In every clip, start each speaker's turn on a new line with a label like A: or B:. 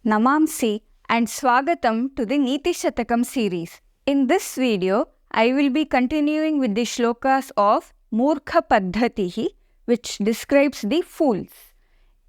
A: Namamsi and Swagatam to the Niti Shatakam series. In this video, I will be continuing with the shlokas of MoorkhapaddhatiH, which describes the fools.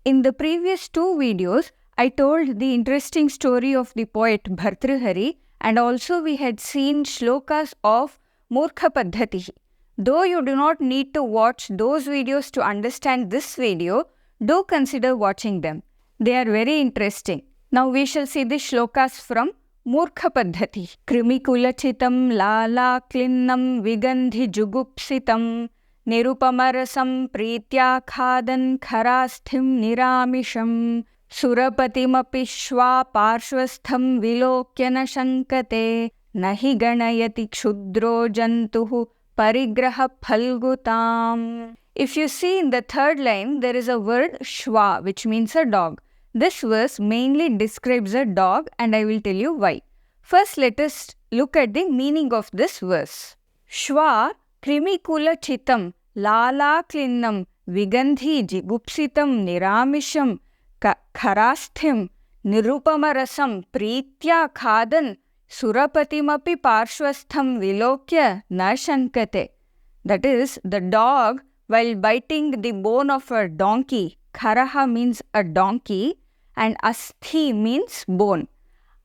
A: In the previous two videos, I told the interesting story of the poet Bhartruhari, and also we had seen shlokas of MoorkhapaddhatiH. Though you do not need to watch those videos to understand this video, do consider watching them. They are very interesting. Now we shall see the shlokas from MoorkhapaddhatiH. Krimikulachitam lala klinnam vigandhi jugupsitam nirupamarasam pritya khadan kharasthim niramisham surapatimapi shva parshvastham vilokyana shankate nahi ganayati kshudro jantuhu parigraha phalgutam. If you see in the third line, there is a word shva, which means a dog. This verse mainly describes a dog, and I will tell you why. First, let us look at the meaning of this verse. Shva krimikula chitam lala klinnam vigandhi jigupsitam niramisham kharasthim nirupamarasam pritya khadan surapatimapi parshvastham vilokya na shankate. That is, the dog, while biting the bone of a donkey, kharaha means a donkey, and asthi means bone.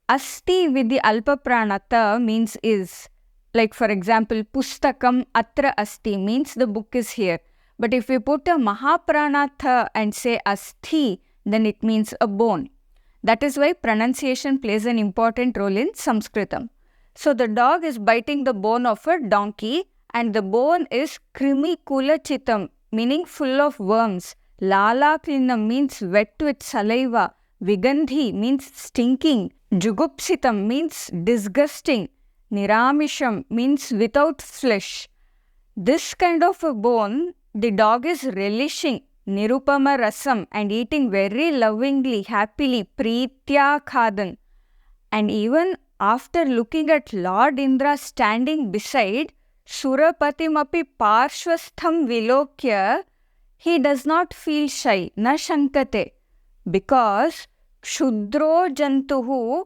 A: Asti with the alpa pranata means is. Like for example, pustakam atra asti means the book is here. But if we put a mahapranatha and say asthi, then it means a bone. That is why pronunciation plays an important role in Sanskritam. So the dog is biting the bone of a donkey, and the bone is krimikulachitam, meaning full of worms. Lala klinnam means wet with saliva. Vigandhi means stinking. Jugupsitam means disgusting. Niramisham means without flesh. This kind of a bone, the dog is relishing. Nirupama rasam, and eating very lovingly, happily. Pritya khadan. And even after looking at Lord Indra standing beside, Surapatimapi parshvastham vilokya, he does not feel shy, na shankate, because kshudro jantuhu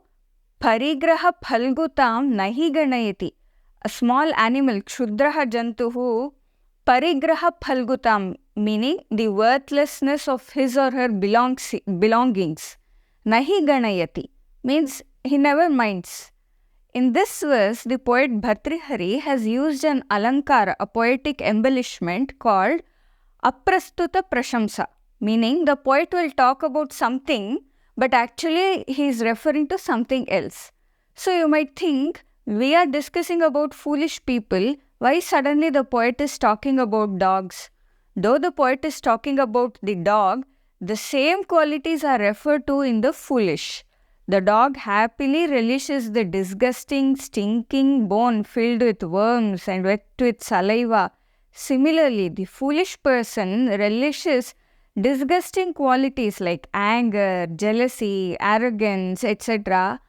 A: parigraha phalgutam nahi ganayati. A small animal, kshudraha jantuhu parigraha phalgutam, meaning the worthlessness of his or her belongings. Nahi ganayati means he never minds. In this verse, the poet Bhartruhari has used an alankara, a poetic embellishment called aprastuta prashamsa, meaning the poet will talk about something, but actually he is referring to something else. So you might think, we are discussing about foolish people, why suddenly the poet is talking about dogs? Though the poet is talking about the dog, the same qualities are referred to in the foolish. The dog happily relishes the disgusting, stinking bone filled with worms and wet with saliva. Similarly, the foolish person relishes disgusting qualities like anger, jealousy, arrogance, etc.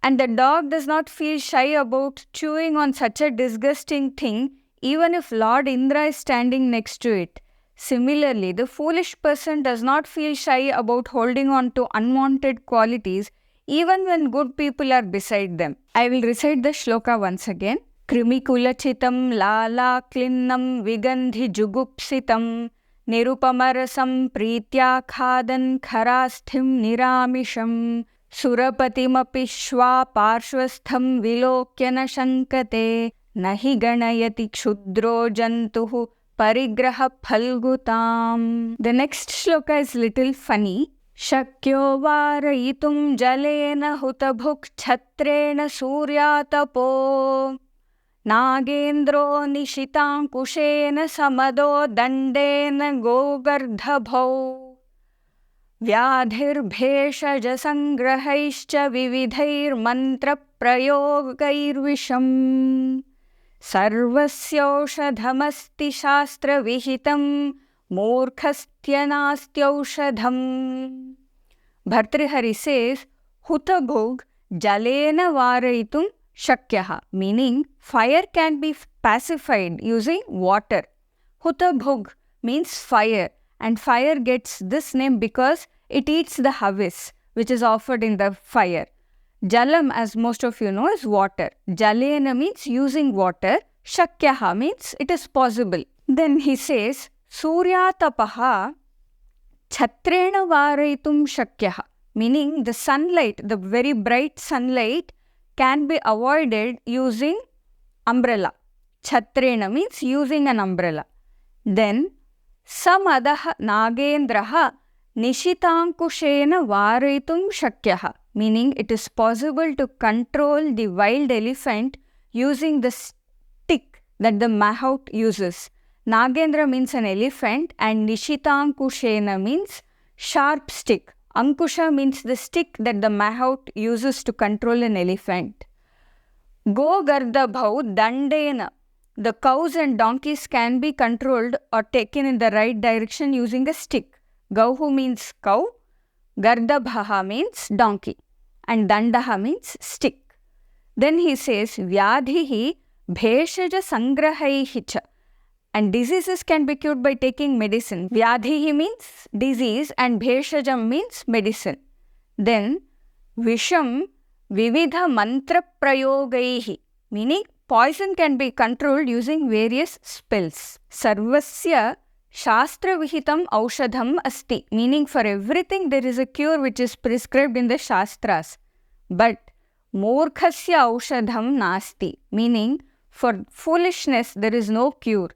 A: And the dog does not feel shy about chewing on such a disgusting thing, even if Lord Indra is standing next to it. Similarly, the foolish person does not feel shy about holding on to unwanted qualities, even when good people are beside them. I will recite the shloka once again. Krimikulachitam lala klinnam vigandhi jugupsitam nirupamarasam pritya khadan kharasthim niramisham surapatimapi shva parshvastham vilokyana shankate nahi ganayati kshudro jantuhu parigraha phalgutam. The next shloka is little funny. Shakyo varayitum jalena hutabhuk chhatrena suryatapo nagendro nishitankushena samado dandena gogardhabhau vyadhirbheshaja sangrahaischa vividhair mantra prayogairvisham sarvasyaushadhamasti shastra vihitam moorkhastyanastaushadham. Bhartruhari says, Hutabhog jalena varayitum shakyaha, meaning fire can be pacified using water. Hutabhog means fire, and fire gets this name because it eats the havis. which is offered in the fire. Jalam, as most of you know, is water. Jalena means using water. Shakyaha means it is possible. Then he says, Suryatapaha Chhatrena varaitum shakyaha, meaning the sunlight, the very bright sunlight can be avoided using umbrella. Chhatrena means using an umbrella. Then samadaha nagendraha nishitankushena varaitum shakyaha, meaning it is possible to control the wild elephant using the stick that the mahout uses. Nagendra means an elephant and Nishitankushena means sharp stick. Ankusha means the stick that the mahout uses to control an elephant. Go Gardabhau Dandena. The cows and donkeys can be controlled or taken in the right direction using a stick. Gauhu means cow, Gardabhaha means donkey, and Dandaha means stick. Then he says, Vyadhihi Bheshaja Sangrahaihi cha. And diseases can be cured by taking medicine. Vyadhihi means disease and Bheshajam means medicine. Then Visham Vividha Mantra Prayogaihi, meaning poison can be controlled using various spells. Sarvasya Shastra Vihitam Aushadham Asti, meaning for everything there is a cure which is prescribed in the Shastras. But Moorkhasya Aushadham Nasti, meaning for foolishness there is no cure.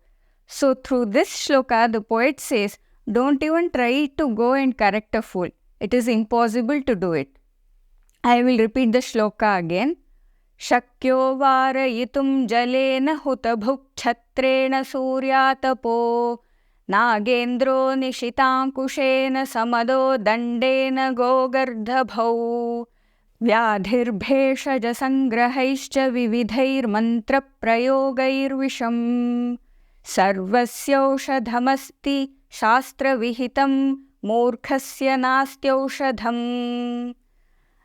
A: So through this shloka, the poet says, don't even try to go and correct a fool. It is impossible to do it. I will repeat the shloka again. Shakyo varayitum jalena hutabhuk chhatrena suryatapo nagendro nishitankushena samado dandena gogardhabhau vyadhirbheshaja sangrahaischa vividhair mantra prayogair visham Sarvasyaushadhamasti shastra vihitam moorkhasya nastyaushadham.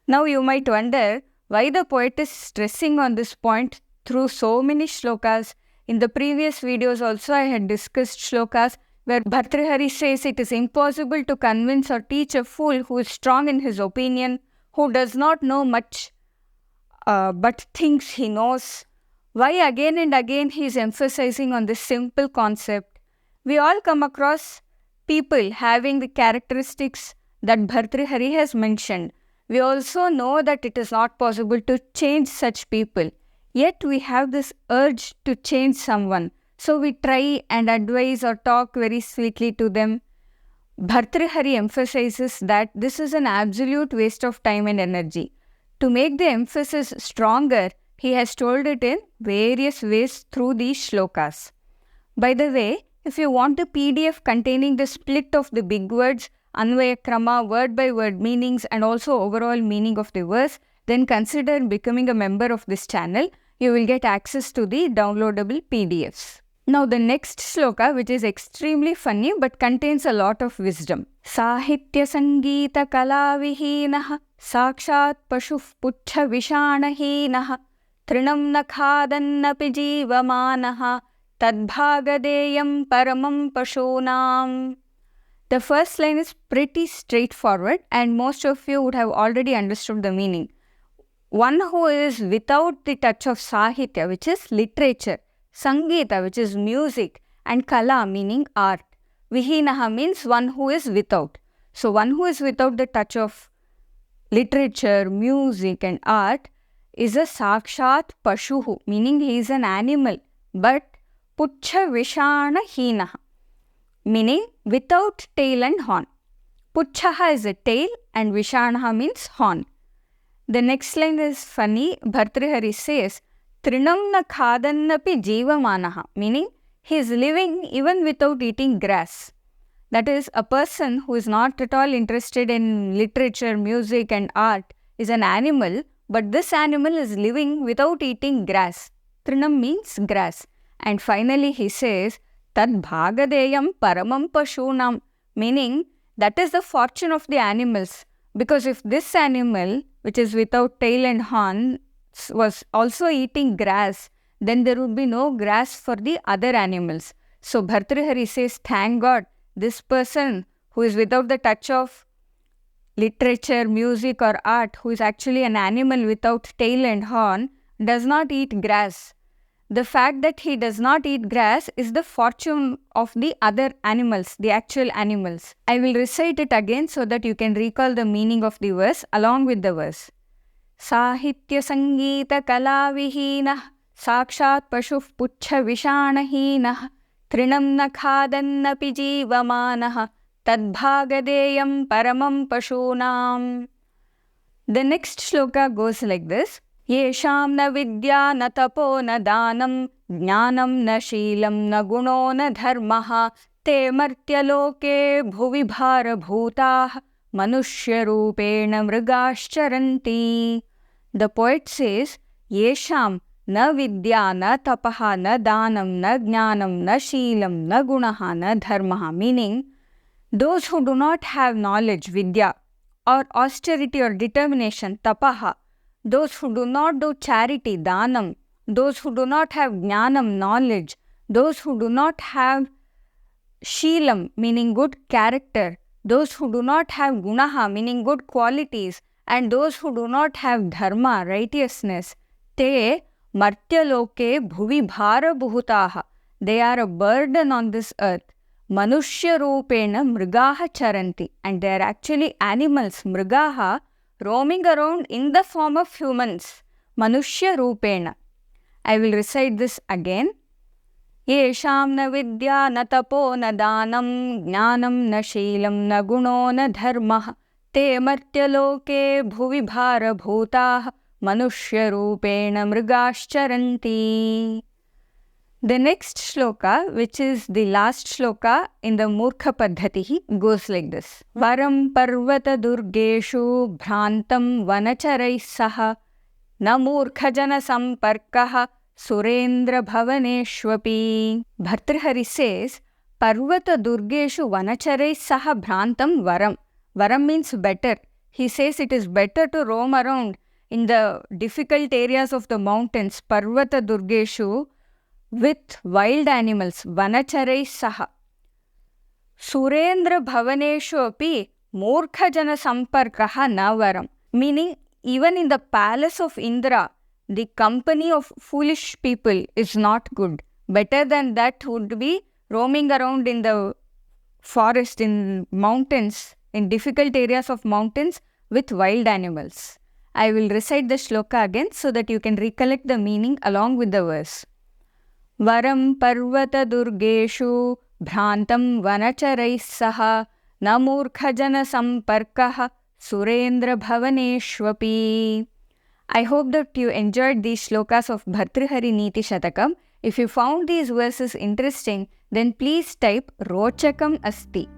A: Now you might wonder why the poet is stressing on this point through so many shlokas. In the previous videos also I had discussed shlokas where Bhartruhari says it is impossible to convince or teach a fool who is strong in his opinion, who does not know much but thinks he knows. Why again and again he is emphasizing on this simple concept? We all come across people having the characteristics that Bhartruhari has mentioned. We also know that it is not possible to change such people. Yet we have this urge to change someone. So we try and advise or talk very sweetly to them. Bhartruhari emphasizes that this is an absolute waste of time and energy. To make the emphasis stronger, he has told it in various ways through these shlokas. By the way, if you want a PDF containing the split of the big words, Anvaya Krama, word by word meanings and also overall meaning of the verse, then consider becoming a member of this channel. You will get access to the downloadable PDFs. Now the next shloka, which is extremely funny but contains a lot of wisdom. Sahitya Sangeeta Kala Vihinaha Sakshat Pashuh Puchha Vishanahinaha Trinam Nakhadannapi Jivamanaha Tadbhagadeyam Paramam Pashunam. The first line is pretty straightforward and most of you would have already understood the meaning. One who is without the touch of Sahitya, which is literature, Sangeeta, which is music, and Kala, meaning art. Vihinaha means one who is without. So one who is without the touch of literature, music and art is a Sakshat Pashuhu, meaning he is an animal, but Puchha Vishana Hinaha, meaning without tail and horn. Puchhaha is a tail and Vishanaha means horn. The next line is funny. Bhartruhari says, Trinam na khadannapi jivamanaha, meaning he is living even without eating grass. That is, a person who is not at all interested in literature, music and art is an animal, but this animal is living without eating grass. Trinam means grass. And finally he says, Tad bhagadeyam paramam pashunam, meaning that is the fortune of the animals. Because if this animal, which is without tail and horn, was also eating grass, then there would be no grass for the other animals. So Bhartruhari says, thank God, this person who is without the touch of literature, music or art who is actually an animal without tail and horn does not eat grass. The fact that he does not eat grass is the fortune of the other animals, the actual animals. I will recite it again so that you can recall the meaning of the verse along with the verse. Sahitya Sangita Kalavihinah Sakshat Pashuh Puchha Vishanahinah Trinam Nakhadannapi Jeevamanah Tadbhagadeyam Paramam Pashunam. The next shloka goes like this. Yesham na vidya na tapo na danam jnanam na shilam na guno na dharmaha te martyaloke bhuvi bhara bhutah manushya rupena mrigascharanti. The poet says, Yesham na vidya na tapaha na danam na jnanam na shilam na gunaha na dharmaha, meaning those who do not have knowledge, vidya, or austerity or determination, tapaha, those who do not do charity, danam, those who do not have jnanam, knowledge, those who do not have shilam, meaning good character, those who do not have gunaha, meaning good qualities, and those who do not have dharma, righteousness, te martyaloke bhuvi bhara bhutaha, they are a burden on this earth. Manushya rupena mrigaha charanti, and they are actually animals, mrigaha, roaming around in the form of humans. Manushya rupena. I will recite this again. Yesham na vidya na tapo na danam jnanam na shilam na guno na dharmah te martyaloke bhuvi bhara bhutah manushya rupena mrigascharanti. The next shloka, which is the last shloka in the MoorkhapaddhatiH, goes like this. Varam parvata durgeshu bhrantam vanacharai saha na moorkhajana samparkaha surendra bhavaneshwapi. Bhartruhari says, Parvata durgeshu vanacharai saha bhrantam varam. Varam means better. He says it is better to roam around in the difficult areas of the mountains, Parvata durgeshu, with wild animals, vanacharai saha. Surendra bhavaneshu api moorkhajana samparkaha navaram. Meaning, even in the palace of Indra, the company of foolish people is not good. Better than that would be roaming around in the forest, in mountains, in difficult areas of mountains with wild animals. I will recite the shloka again so that you can recollect the meaning along with the verse. Varam parvata durgeshu bhrantam vanacharai saha na moorkhajana samparkaha surendra bhavaneshwapi. I hope that you enjoyed these shlokas of Bhartruhari Niti Shatakam. If you found these verses interesting, then please type Rochakam Asti.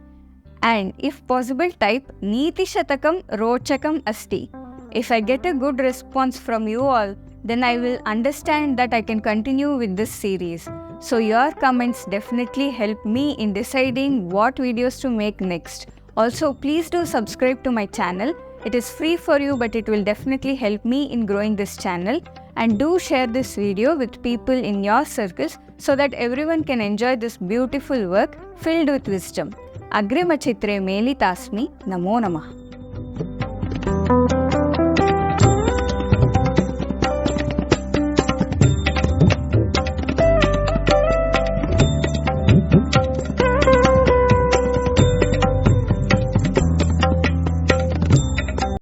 A: And if possible, type Niti Shatakam Rochakam Asti. If I get a good response from you all, then I will understand that I can continue with this series. So your comments definitely help me in deciding what videos to make next. Also, please do subscribe to my channel. It is free for you, but it will definitely help me in growing this channel. And do share this video with people in your circles so that everyone can enjoy this beautiful work filled with wisdom. Agrimachitre Melitasmi, Namo namaH.